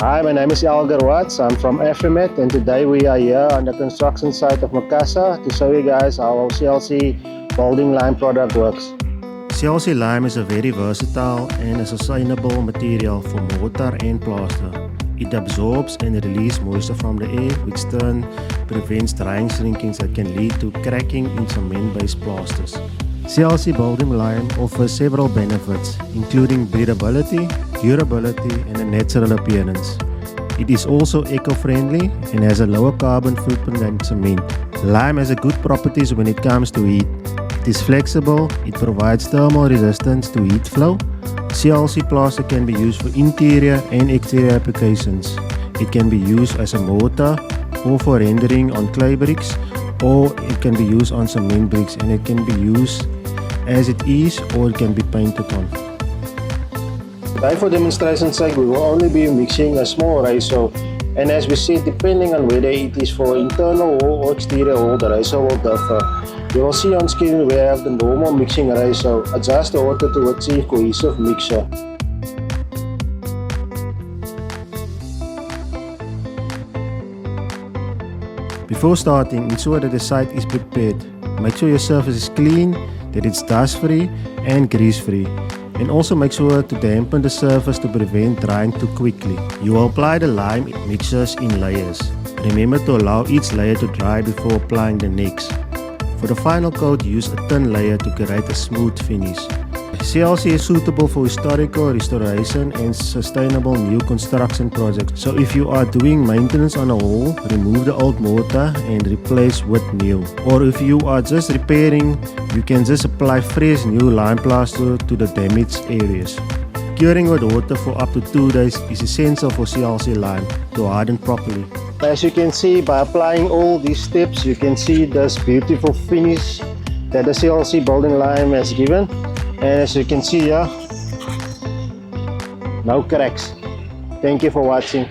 Hi, my name is Algar Watts. I'm from Afrimat, and today we are here on the construction site of Makassar to show you guys how our CLC molding lime product works. CLC lime is a very versatile and a sustainable material for mortar and plaster. It absorbs and releases moisture from the air, which then prevents drying shrinkage that can lead to cracking in cement-based plasters. CLC molding lime offers several benefits, including breathability, durability, and a natural appearance. It is also eco-friendly and has a lower carbon footprint than cement. Lime has good properties when it comes to heat. It is flexible, it provides thermal resistance to heat flow. CLC plaster can be used for interior and exterior applications. It can be used as a mortar or for rendering on clay bricks, or it can be used on cement bricks, and it can be used as it is, or it can be painted on. Today, for demonstration's sake, we will only be mixing a small ratio, and as we said, depending on whether it is for internal wall or exterior wall, the ratio will differ. You will see on screen we have the normal mixing ratio. Adjust the water to achieve cohesive mixture. Before starting, ensure that the site is prepared. Make sure your surface is clean, that it's dust-free and grease-free. And also make sure to dampen the surface to prevent drying too quickly. You will apply the lime mixtures in layers. Remember to allow each layer to dry before applying the next. For the final coat, use a thin layer to create a smooth finish. CLC is suitable for historical restoration and sustainable new construction projects. So if you are doing maintenance on a wall, remove the old mortar and replace with new. Or if you are just repairing, you can just apply fresh new lime plaster to the damaged areas. Curing with water for up to 2 days is essential for CLC lime to harden properly. As you can see, by applying all these steps, you can see this beautiful finish that the CLC molding lime has given. And as you can see here, no cracks. Thank you for watching.